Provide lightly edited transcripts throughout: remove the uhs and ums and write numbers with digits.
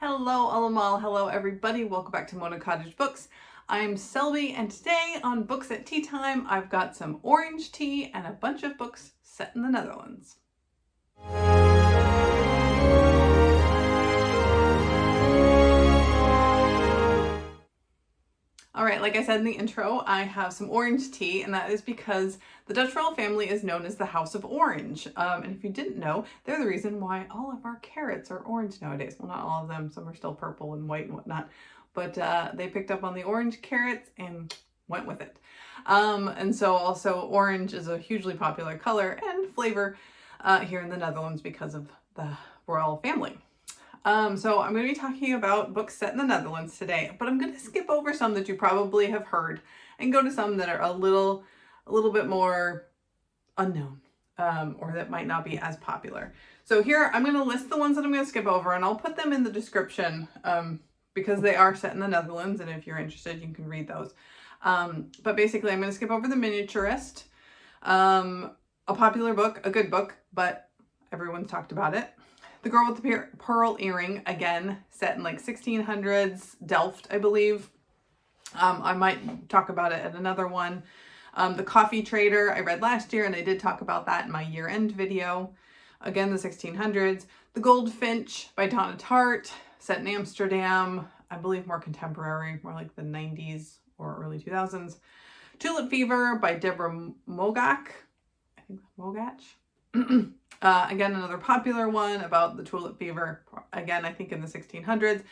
Hello Alamal, hello everybody, welcome back to Mona Cottage Books. I'm Selby and today on Books at Tea Time I've got some orange tea and a bunch of books set in the Netherlands. Alright, like I said in the intro, I have some orange tea, and that is because the Dutch royal family is known as the House of Orange. And if you didn't know, they're the reason why all of our carrots are orange nowadays. Well, not all of them, some are still purple and white and whatnot, but they picked up on the orange carrots and went with it. And so also orange is a hugely popular color and flavor here in the Netherlands because of the royal family. So I'm going to be talking about books set in the Netherlands today, but I'm going to skip over some that you probably have heard and go to some that are a little bit more unknown, or that might not be as popular. So here I'm going to list the ones that I'm going to skip over, and I'll put them in the description, because they are set in the Netherlands, and if you're interested, you can read those. But basically I'm going to skip over The Miniaturist, a popular book, a good book, but everyone's talked about it. The Girl with the Pearl Earring, again, set in like 1600s, Delft, I believe. I might talk about it at another one. The Coffee Trader, I read last year, and I did talk about that in my year-end video. Again, the 1600s. The Goldfinch by Donna Tartt, set in Amsterdam, I believe more contemporary, more like the 90s or early 2000s. Tulip Fever by Deborah Mogach. I think Mogach. Again, another popular one about the tulip fever, again, I think in the 1600s. If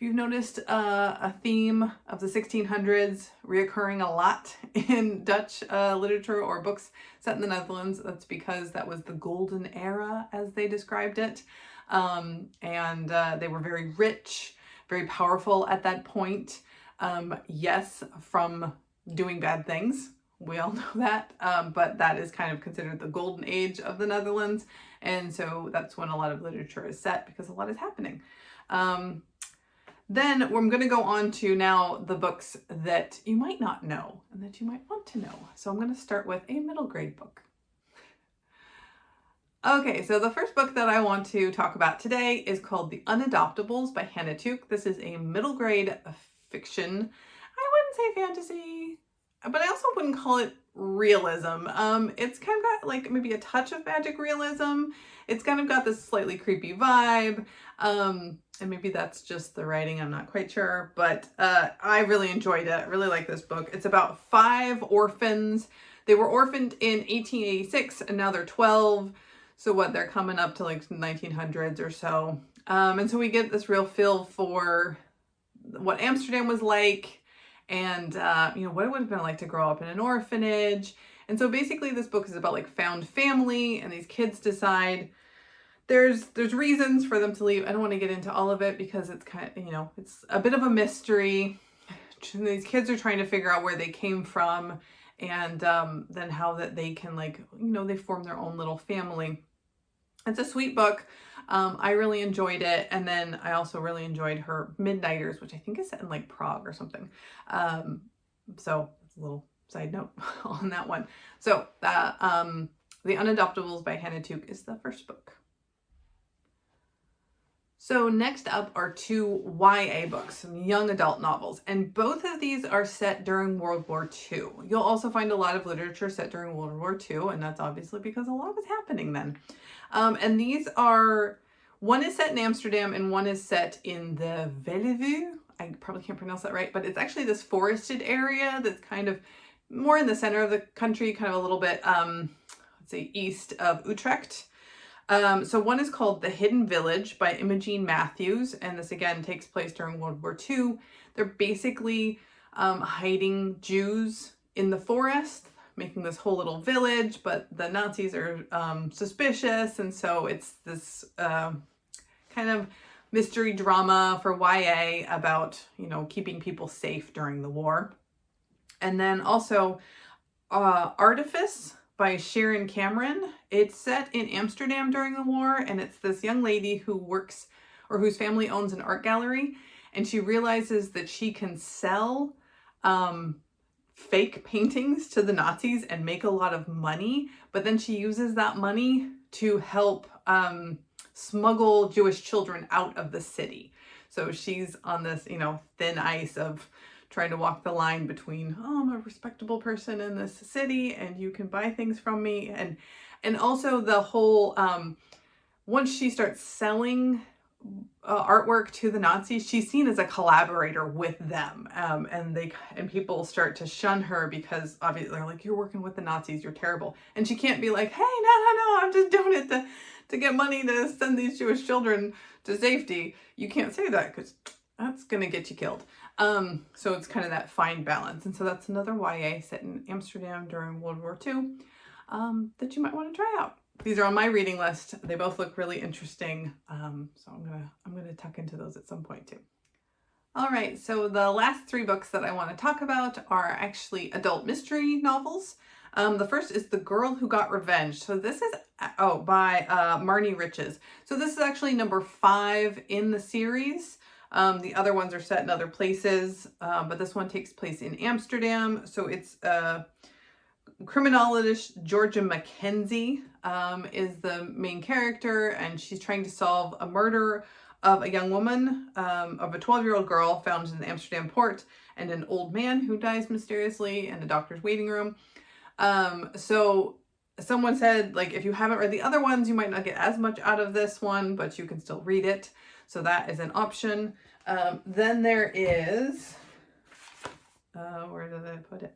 you've noticed a theme of the 1600s reoccurring a lot in Dutch literature or books set in the Netherlands, that's because that was the golden era, as they described it. And they were very rich, very powerful at that point. Yes, from doing bad things. We all know that, but that is kind of considered the golden age of the Netherlands, and so that's when a lot of literature is set because a lot is happening. Then I'm going to go on to now the books that you might not know and that you might want to know. So I'm going to start with a middle grade book. Okay, so the first book that I want to talk about today is called The Unadoptables by Hana Tooke. This is a middle grade fiction. I wouldn't say fantasy, but I also wouldn't call it realism. It's kind of got like maybe a touch of magic realism. It's kind of got this slightly creepy vibe. And maybe that's just the writing, I'm not quite sure, but I really enjoyed it. I really like this book. It's about 5 orphans. They were orphaned in 1886 and now they're 12. So what, they're coming up to like 1900s or so. And so we get this real feel for what Amsterdam was like, and you know, what it would have been like to grow up in an orphanage. And so basically this book is about like found family, and these kids decide there's reasons for them to leave. I don't want to get into all of it because it's kind of, you know, it's a bit of a mystery. These kids are trying to figure out where they came from, and then how that they can, like, you know, they form their own little family. It's a sweet book. I really enjoyed it. And then I also really enjoyed her Midnighters, which I think is set in like Prague or something. So it's a little side note on that one. So The Unadoptables by Hana Tooke is the first book. So next up are 2 YA books, some young adult novels, and both of these are set during World War II. You'll also find a lot of literature set during World War II, and that's obviously because a lot was happening then. And these are, one is set in Amsterdam and one is set in the Veluwe. I probably can't pronounce that right, but it's actually this forested area that's kind of more in the center of the country, kind of a little bit, let's say, east of Utrecht. So one is called The Hidden Village by Imogen Matthews, and this again takes place during World War II. They're basically hiding Jews in the forest, making this whole little village, but the Nazis are suspicious, and so it's this kind of mystery drama for YA about, you know, keeping people safe during the war. And then also Artifice by Sharon Cameron. It's set in Amsterdam during the war, and it's this young lady who works, or whose family owns, an art gallery, and she realizes that she can sell fake paintings to the Nazis and make a lot of money, but then she uses that money to help smuggle Jewish children out of the city. So she's on this, you know, thin ice of trying to walk the line between, oh, I'm a respectable person in this city and you can buy things from me. And also the whole, once she starts selling artwork to the Nazis, she's seen as a collaborator with them, and people start to shun her because obviously they're like, you're working with the Nazis, you're terrible. And she can't be like, hey, no, I'm just doing it to get money to send these Jewish children to safety. You can't say that because that's gonna get you killed. So it's kind of that fine balance. And so that's another YA set in Amsterdam during World War II that you might want to try out. These are on my reading list. They both look really interesting. So I'm gonna tuck into those at some point too. All right, so the last 3 books that I want to talk about are actually adult mystery novels. The first is The Girl Who Got Revenge. So this is, by Marnie Riches. So this is actually number 5 in the series. The other ones are set in other places, but this one takes place in Amsterdam. So it's criminologist Georgia Mackenzie is the main character, and she's trying to solve a murder of a young woman, of a 12-year-old girl found in the Amsterdam port, and an old man who dies mysteriously in a doctor's waiting room. So someone said, like, if you haven't read the other ones, you might not get as much out of this one, but you can still read it. So that is an option. Then there is, where did I put it?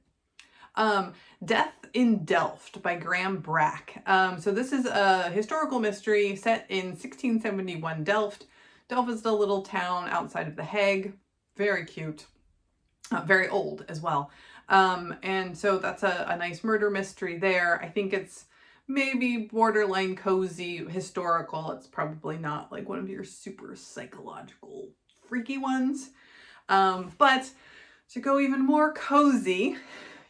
Death in Delft by Graham Brack. So this is a historical mystery set in 1671 Delft. Delft is a little town outside of The Hague. Very cute. Very old as well. And so that's a nice murder mystery there. I think it's maybe borderline cozy historical. It's probably not like one of your super psychological freaky ones. But to go even more cozy,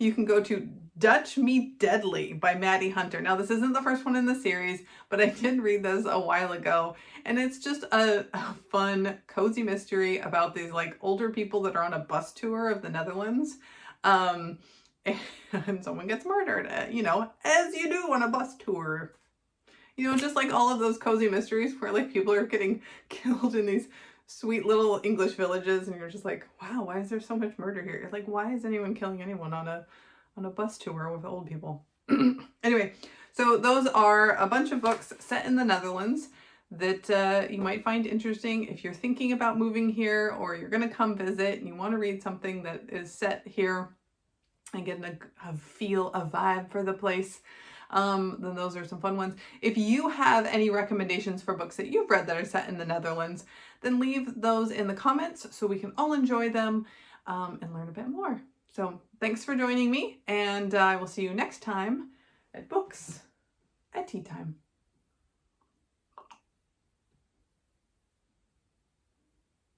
you can go to Dutch Meet Deadly by Maddy Hunter. Now, this isn't the first one in the series, but I did read this a while ago, and it's just a fun, cozy mystery about these like older people that are on a bus tour of the Netherlands, and someone gets murdered, you know, as you do on a bus tour. You know, just like all of those cozy mysteries where like people are getting killed in these sweet little English villages, and you're just like, wow, why is there so much murder here? You're like, why is anyone killing anyone on a bus tour with old people? Anyway, so those are a bunch of books set in the Netherlands that you might find interesting if you're thinking about moving here, or you're going to come visit and you want to read something that is set here and get a feel, a vibe for the place. Then those are some fun ones. If you have any recommendations for books that you've read that are set in the Netherlands, then leave those in the comments so we can all enjoy them and learn a bit more. So thanks for joining me, and I will see you next time at Books at Tea Time.